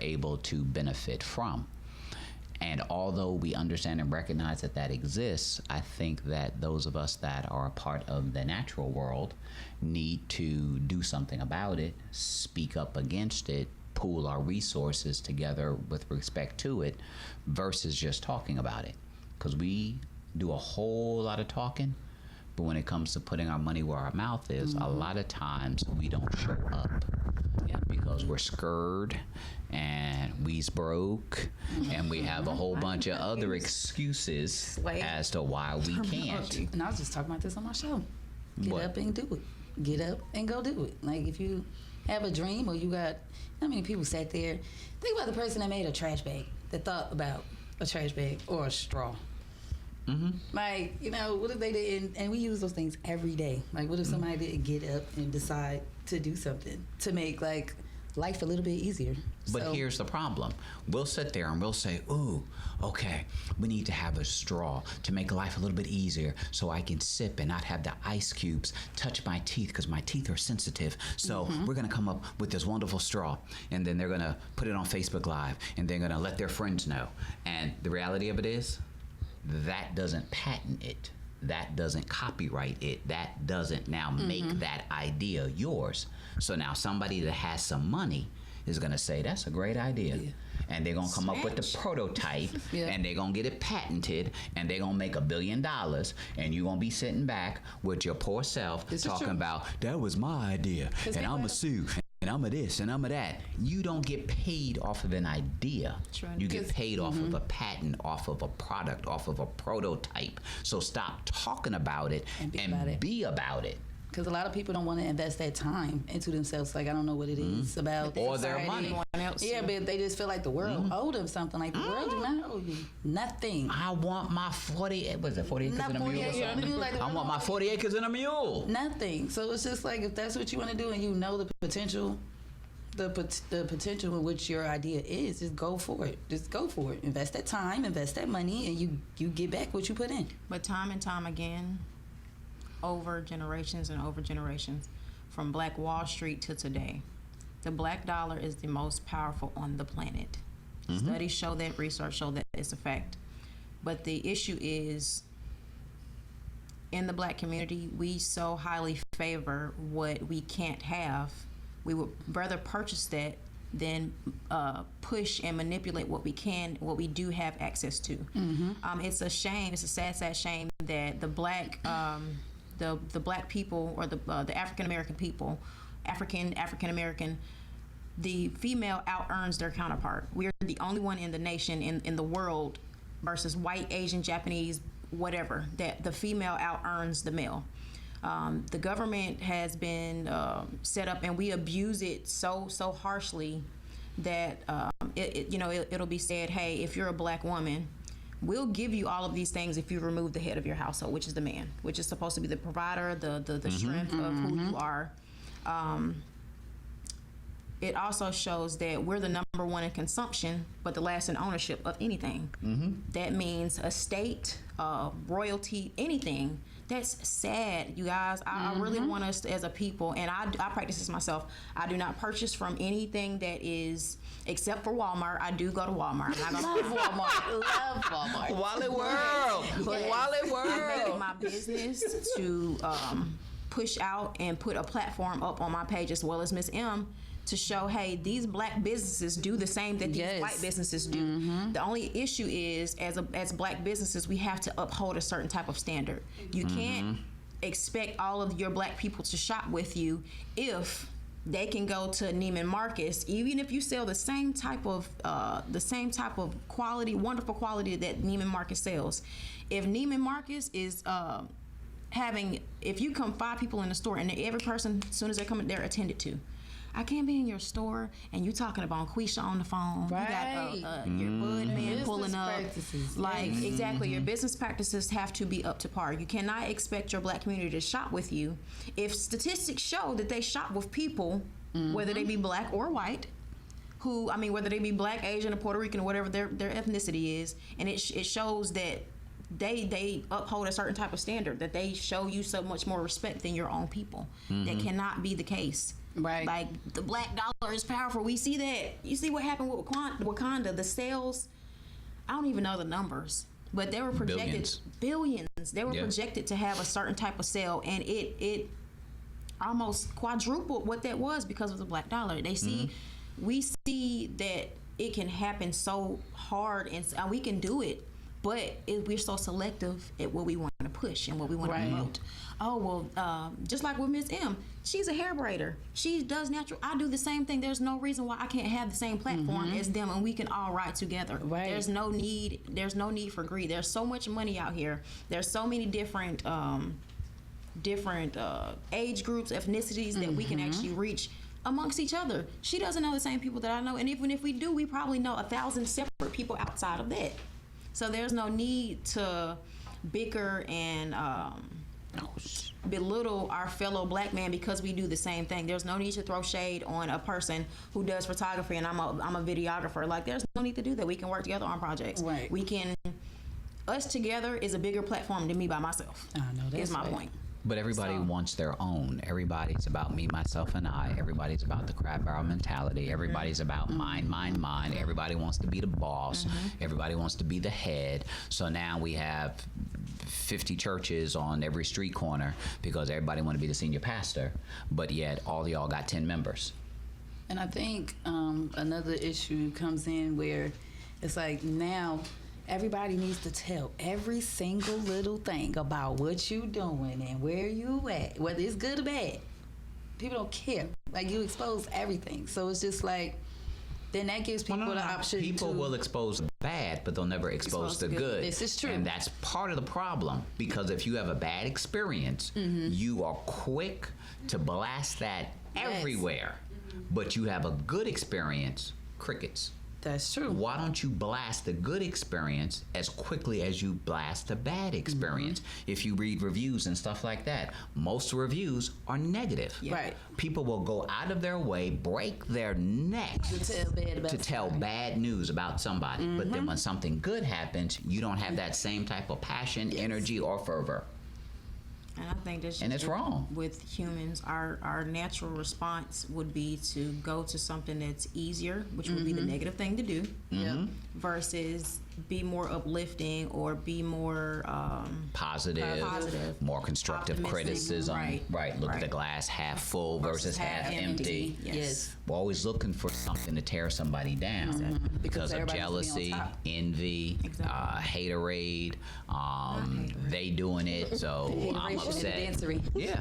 able to benefit from. And although we understand and recognize that that exists, I think that those of us that are a part of the natural world need to do something about it, speak up against it, pool our resources together with respect to it, versus just talking about it. Because we do a whole lot of talking, but when it comes to putting our money where our mouth is, a lot of times we don't show up. Because we're scared and we's broke and we have a whole bunch of other excuses as to why we can't. And I was just talking about this on my show. Get up and do it. Get up and go do it. Like if you have a dream or you got, how many people sat there? Think about the person that made a trash bag, that thought about a trash bag or a straw. Like, you know, what if they didn't, and we use those things every day. Like, what if somebody didn't get up and decide to do something to make, like, life a little bit easier? But here's the problem. We'll sit there and we'll say, ooh, okay, we need to have a straw to make life a little bit easier so I can sip and not have the ice cubes touch my teeth because my teeth are sensitive. So we're going to come up with this wonderful straw. And then they're going to put it on Facebook Live and they're going to let their friends know. And the reality of it is, that doesn't patent it. That doesn't copyright it. That doesn't now make that idea yours. So now somebody that has some money is going to say, that's a great idea. Yeah. And they're going to come up with the prototype and they're going to get it patented and they're going to make $1 billion and you're going to be sitting back with your poor self talking about, that was my idea and I'm a sue. And I'm a this and I'm a that. You don't get paid off of an idea. You get paid off of a patent, off of a product, off of a prototype. So stop talking about it and be about it. Because a lot of people don't want to invest that time into themselves. Like, I don't know what it is about or their money. Yeah, but they just feel like the world owed them something. Like, the world do not owe you nothing. I want my 40, was it 40 acres and a mule or something? I want my 40 acres and a mule. Nothing. So it's just like, if that's what you want to do and you know the potential, the potential in which your idea is, just go for it. Just go for it. Invest that time, invest that money, and you get back what you put in. But time and time again, over generations and over generations, from Black Wall Street to today, the black dollar is the most powerful on the planet. Studies show that, research show that, it's a fact. But the issue is, in the black community, we so highly favor what we can't have. We would rather purchase that than push and manipulate what we can, what we do have access to. It's a shame. It's a sad shame that the black the black people, or the African American people, African American, the female out earns their counterpart. We're the only one in the nation, in the world, versus white, Asian, Japanese, whatever, that the female out earns the male. The government has been set up, and we abuse it so harshly that it'll be said, hey, if you're a black woman, we'll give you all of these things if you remove the head of your household, which is the man, which is supposed to be the provider, the strength of who you are. It also shows that we're the number one in consumption, but the last in ownership of anything. That means estate, royalty, anything. That's sad, you guys. I really want us as a people, and I practice this myself. I do not purchase from anything that is, except for Walmart. I do go to Walmart. I'm not going to Walmart. Love Walmart. Wally World. Wally World. I make it my business to push out and put a platform up on my page, as well as Miss M, to show, hey, these black businesses do the same that these white businesses do. The only issue is, as black businesses, we have to uphold a certain type of standard. You can't expect all of your black people to shop with you if they can go to Neiman Marcus, even if you sell the same type of quality, wonderful quality that Neiman Marcus sells. If Neiman Marcus is if you come 5 people in the store, and every person, as soon as they come in, they're attended to. I can't be in your store and you talking about Quisha on the phone. Right. You got your bud man pulling up. Exactly. Your business practices have to be up to par. You cannot expect your black community to shop with you if statistics show that they shop with people, whether they be black or white, whether they be black, Asian, or Puerto Rican, or whatever their ethnicity is, and it shows that they uphold a certain type of standard, that they show you so much more respect than your own people. That cannot be the case. Right. Like, the black dollar is powerful. We see that. You see what happened with Wakanda. The sales, I don't even know the numbers, but they were projected billions. They were projected to have a certain type of sale, and it almost quadrupled what that was because of the black dollar. They see, we see that it can happen so hard, and we can do it, but we're so selective at what we want to push and what we want to promote. Oh, well, just like with Miss M, she's a hair braider. She does natural. I do the same thing. There's no reason why I can't have the same platform as them, and we can all ride together. Right. There's no need for greed. There's so much money out here. There's so many different age groups, ethnicities that we can actually reach amongst each other. She doesn't know the same people that I know, and even if we do, we probably know 1,000 separate people outside of that. So there's no need to bicker and belittle our fellow black man because we do the same thing. There's no need to throw shade on a person who does photography and I'm a videographer. Like, there's no need to do that. We can work together on projects. Right. We can. Us together is a bigger platform than me by myself. I know that's is my point. But everybody wants their own. Everybody's about me, myself, and I. Everybody's about the crab barrel mentality. Everybody's about mine, mine, mine. Everybody wants to be the boss. Everybody wants to be the head. So now we have 50 churches on every street corner because everybody want to be the senior pastor, but yet all y'all got 10 members. And I think another issue comes in where it's like now everybody needs to tell every single little thing about what you doing and where you at, whether it's good or bad. People don't care. Like, you expose everything. So it's just like, then that gives people the option to... People will expose the bad, but they'll never expose the good. This is true. And that's part of the problem, because if you have a bad experience, you are quick to blast that everywhere. But you have a good experience, crickets. That's true. Why don't you blast the good experience as quickly as you blast the bad experience? If you read reviews and stuff like that, most reviews are negative. Yeah. Right. People will go out of their way, break their necks to tell bad news about somebody. But then when something good happens, you don't have that same type of passion, energy, or fervor. And I think that's just, and it's wrong. With humans, our natural response would be to go to something that's easier, which would be the negative thing to do, versus be more uplifting or be more positive, more constructive criticism. Right. Look at the glass half full versus half empty. Yes. We're always looking for something to tear somebody down because of jealousy, envy, haterade. They doing it, so I'm upset. Yeah,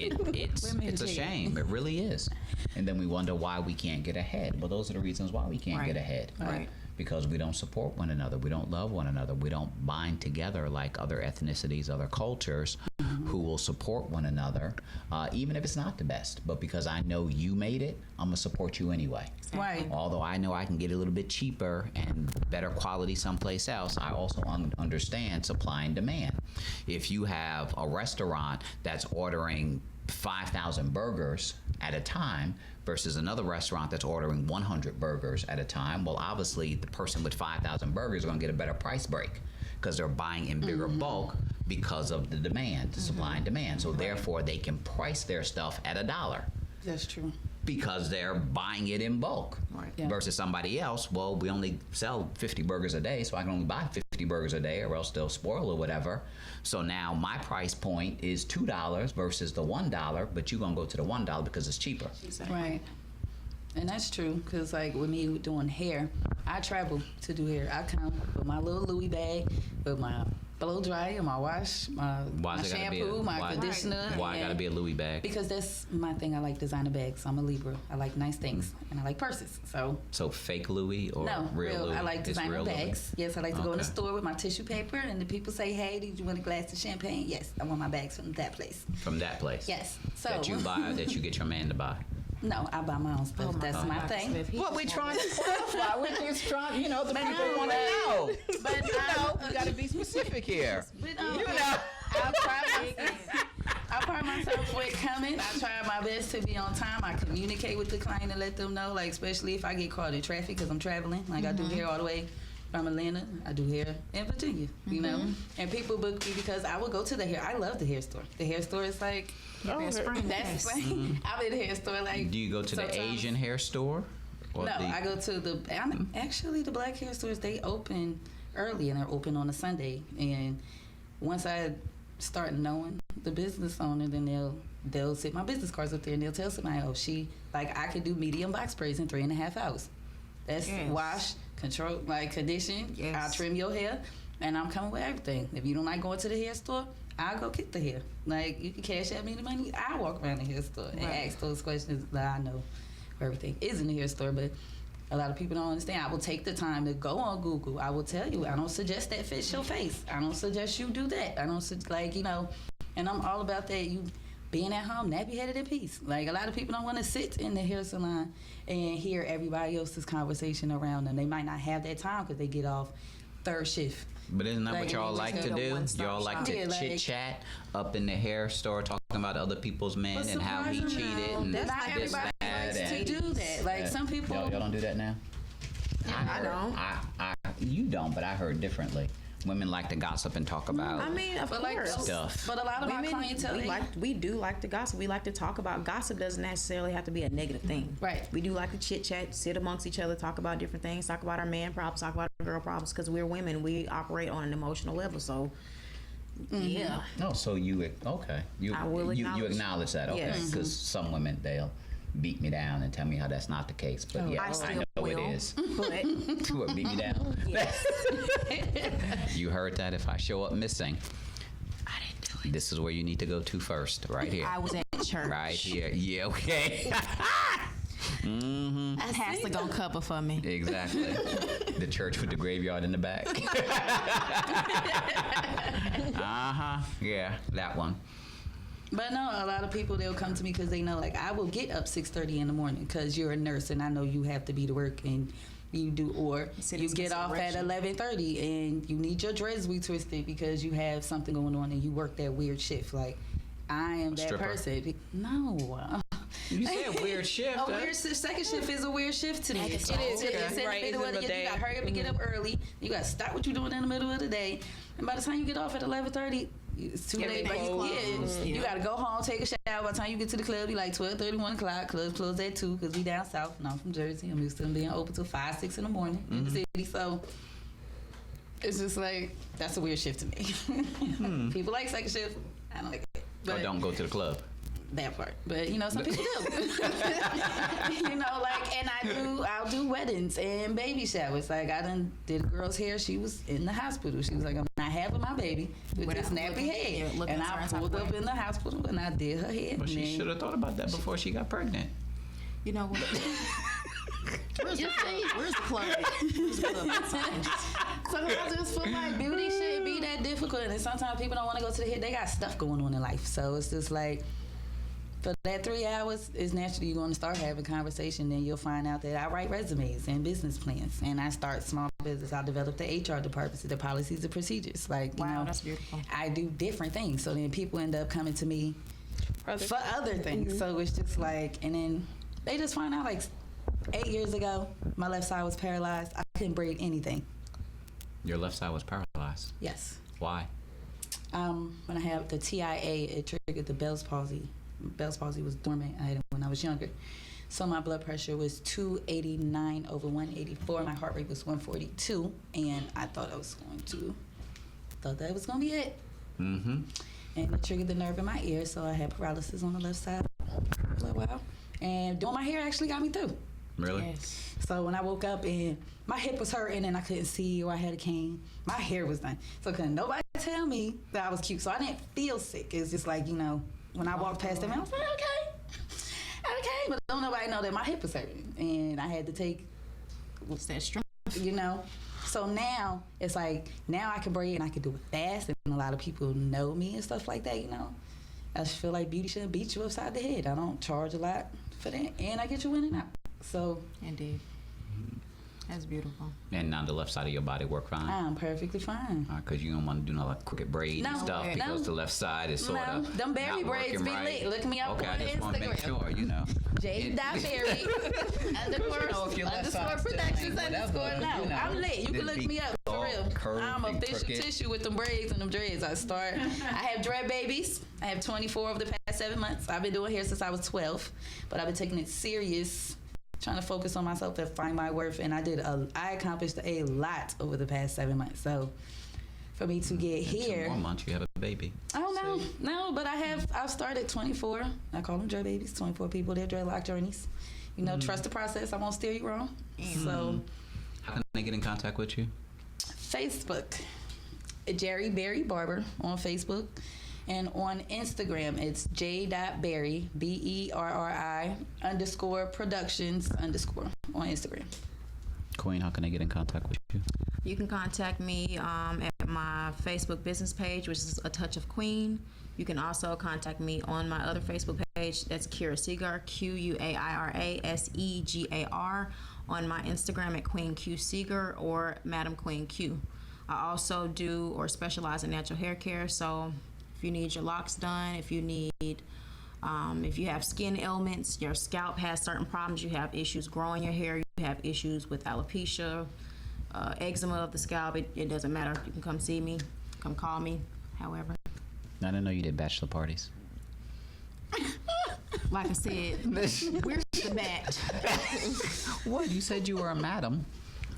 it's a shame. It really is. And then we wonder why we can't get ahead. Well, those are the reasons why we can't get ahead. Right. Because we don't support one another. We don't love one another. We don't bind together like other ethnicities, other cultures who will support one another, even if it's not the best. But because I know you made it, I'm going to support you anyway. Right. Although I know I can get a little bit cheaper and better quality someplace else, I also understand supply and demand. If you have a restaurant that's ordering 5,000 burgers at a time versus another restaurant that's ordering 100 burgers at a time, well, obviously the person with 5,000 burgers are going to get a better price break because they're buying in bigger bulk because of the demand, the supply and demand. So therefore they can price their stuff at $1. That's true. Because they're buying it in bulk. Right. Yeah. Versus somebody else, well, we only sell 50 burgers a day, so I can only buy 50 burgers a day or else they'll spoil or whatever. So now my price point is $2 versus the $1, but you're going to go to the $1 because it's cheaper. Exactly. Right. And that's true, because like with me doing hair, I travel to do hair. I come with my little Louis bag, with my blow dryer, my wash, my shampoo, my conditioner. Why got to be a Louis bag? Because that's my thing. I like designer bags. I'm a Libra. I like nice things, and I like purses. So fake Louis or no, real Louis? I like designer bags. Louis? Yes, I like to go in the store with my tissue paper, and the people say, "Hey, did you want a glass of champagne?" Yes, I want my bags from that place. From that place? Yes. So that you buy, that you get your man to buy? No, I buy my own stuff. That's my thing. What we trying to clarify? We're just trying, the people want to know. But we got to be specific here. But, I pride myself with coming. I try my best to be on time. I communicate with the client and let them know, like, especially if I get caught in traffic because I'm traveling. Like, I do hair all the way from Atlanta. I do hair in Virginia, you know. And people book me because I will go to the hair. I love the hair store. The hair store is like, Best friend. that's like, I'm in the hair store like. Do you go to the sometimes- Asian hair store? Or No, I go to actually the black hair stores. They open early and they're open on a Sunday. And once I start knowing the business owner, then they'll sit my business cards up there and they'll tell somebody, oh, I can do medium box braids in 3.5 hours. That's wash, control, like condition. Yes. I'll trim your hair, and I'm coming with everything. If you don't like going to the hair store, I'll go get the hair. Like, you can cash out me the money. I walk around the hair store and ask those questions that I know where everything is in the hair store, but a lot of people don't understand. I will take the time to go on Google. I will tell you, I don't suggest that fits your face. I don't suggest you do that. I don't, and I'm all about that. You being at home, nappy-headed in peace. Like, a lot of people don't want to sit in the hair salon and hear everybody else's conversation around them. They might not have that time because they get off third shift. But isn't that what y'all like to do? Y'all like to chit-chat up in the hair store talking about other people's men and how he cheated and not this, everybody that, likes to do that. Like, some people... Y'all don't do that now? I don't. You don't, but I heard differently. Women like to gossip and talk about I mean, of course. stuff. But a lot of my clientele... we do like to gossip. We like to talk about. Gossip doesn't necessarily have to be a negative thing. Right. We do like to chit chat, sit amongst each other, talk about different things, talk about our man problems, talk about our girl problems, because we're women. We operate on an emotional level. So, yeah. Oh, so you I will you acknowledge. acknowledge that, okay? Yes. Because some women, they'll beat me down and tell me how that's not the case. But yeah, I still know will, it is. But To what, beat me down? You heard that? If I show up missing, I didn't do it. this is where you need to go to first, right here. I was at church. Right here. Yeah, okay. Mm-hmm. Pastor gonna cover for me. Exactly. The church with the graveyard in the back. Yeah, that one. But no, a lot of people, they'll come to me because they know, like, I will get up 6:30 in the morning because you're a nurse and I know you have to be to work and you do, or you get off at 11:30 and you need your dreads retwisted because you have something going on and you work that weird shift. Like, I am that Stripper. person. No. You said weird shift. A weird shift. Second shift is a weird shift to me. It is. It's in the middle of the day. You got to hurry up and get up early. You got to stop what you're doing in the middle of the day. And by the time you get off at 11:30, it's too late. You got to go home, take a shower. By the time you get to the club, you like 12:30, 1 o'clock. Clubs close at 2 because we down south and I'm from Jersey. I'm used to them being open till 5, 6 in the morning in the city. So it's just like, that's a weird shift to me. People like second shift. I don't like it. Or don't go to the club. That part, but some people do. And I'll do weddings and baby showers. Like, I done did a girl's hair. She was in the hospital. She was like, I'm not having my baby with this nappy head. And I pulled up in the hospital and I did her hair. But she should have thought about that before she got pregnant. You know what? Where's the club? Where's the club? Sometimes I just feel like beauty shouldn't be that difficult. And sometimes people don't want to go to the hair. They got stuff going on in life. So it's just like, for that 3 hours, it's naturally you're going to start having conversation, and you'll find out that I write resumes and business plans, and I start small business. I develop the HR departments, the policies and procedures. Like, wow, that's beautiful. I do different things. So then people end up coming to me for other things. So it's just like, and then they just find out, like, 8 years ago, my left side was paralyzed. I couldn't braid anything. Your left side was paralyzed? Yes. Why? When I had the TIA, it triggered the Bell's palsy. Bell's palsy was dormant. I had it when I was younger. So my blood pressure was 289 over 184. My heart rate was 142. And I thought that was going to be it. Mm-hmm. And it triggered the nerve in my ear. So I had paralysis on the left side for a while. And doing my hair actually got me through. Really? Yes. So when I woke up and my hip was hurting and I couldn't see, or I had a cane, my hair was done. So couldn't nobody tell me that I was cute. So I didn't feel sick. It's just like, when I walked past them, I was like, okay. But don't nobody know that my hip was hurting. And I had to take, What's that strength? So now, it's like, now I can braid and I can do it fast. And a lot of people know me and stuff like that, I just feel like beauty shouldn't beat you upside the head. I don't charge a lot for that. And I get you in and out. So. Indeed. That's beautiful. And now the left side of your body work fine? I'm perfectly fine. Because you don't want to do no like crooked braid and No, stuff no. because the left side is sort No, of them berry not braids working be right. lit. Look me up Okay, on I just want to make Instagram. sure, you know. J.Berry underscore productions underscore. No, I'm lit. You can look me up for real. I'm a fish of tissue with them braids and them dreads. I have dread babies. I have 24 over the past 7 months. I've been doing hair since I was 12, but I've been taking it serious, trying to focus on myself and find my worth. And I accomplished a lot over the past 7 months. So for me to get here, 2 more months, you have a baby. oh no, but I've started 24. I call them dread babies. 24 people. They're dreadlock journeys. You know, trust the process. I won't steer you wrong. So, How can they get in contact with you? Facebook, Jerry Berry Barber on Facebook, and on Instagram it's j.berry BERRI _productions _ on Instagram. Queen, how can they get in contact with you? You can contact me at my Facebook business page, which is A Touch of Queen. You can also contact me on my other Facebook page. That's Kira Segar, QUAIRA SEGAR. On my Instagram at Queen Q Segar or Madam Queen Q. I also do or specialize in natural hair care. So if you need your locks done, if you have skin ailments, your scalp has certain problems, you have issues growing your hair, you have issues with alopecia, eczema of the scalp, it doesn't matter. You can come see me, come call me, however. I didn't know you did bachelor parties. Like I said, where's the match? What? You said you were a madam.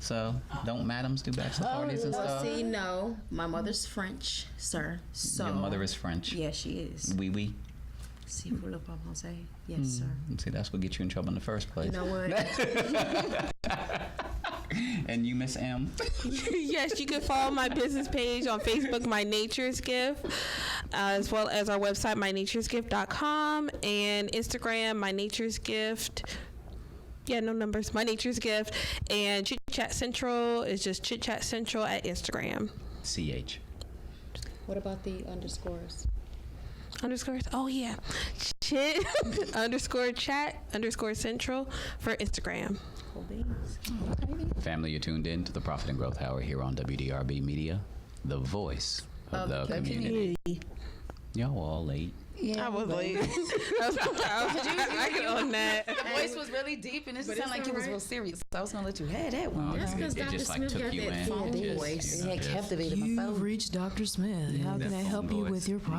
So don't madams do bachelor parties and stuff? See, no. My mother's French, sir. So Your mother is French? Yes, she is. Oui. Si vous le pensez. Yes, sir. See, that's what gets you in trouble in the first place. You know what? And you, Miss M? Yes, you can follow my business page on Facebook, My Nature's Gift, as well as our website, mynaturesgift.com, and Instagram, My Nature's Gift. Yeah, no numbers. My Nature's Gift. And Chit Chat Central is just Chit Chat Central at Instagram. CH. What about the underscores? Underscores? Oh, yeah. Chit _chat _central for Instagram. Cool beans. Family, you're tuned in to the Profit and Growth Hour here on WDRB Media, the voice of the community. Y'all all late. Yeah, I was late. I can own that. The voice was really deep, and it sounded like it was real serious. So I was gonna let you have that one. That's because It Dr. just like Smith took got you that in. phone Just, voice. you know, It just- captivated my phone. You've reached Dr. Smith. How can I that help phone you voice. with your problem?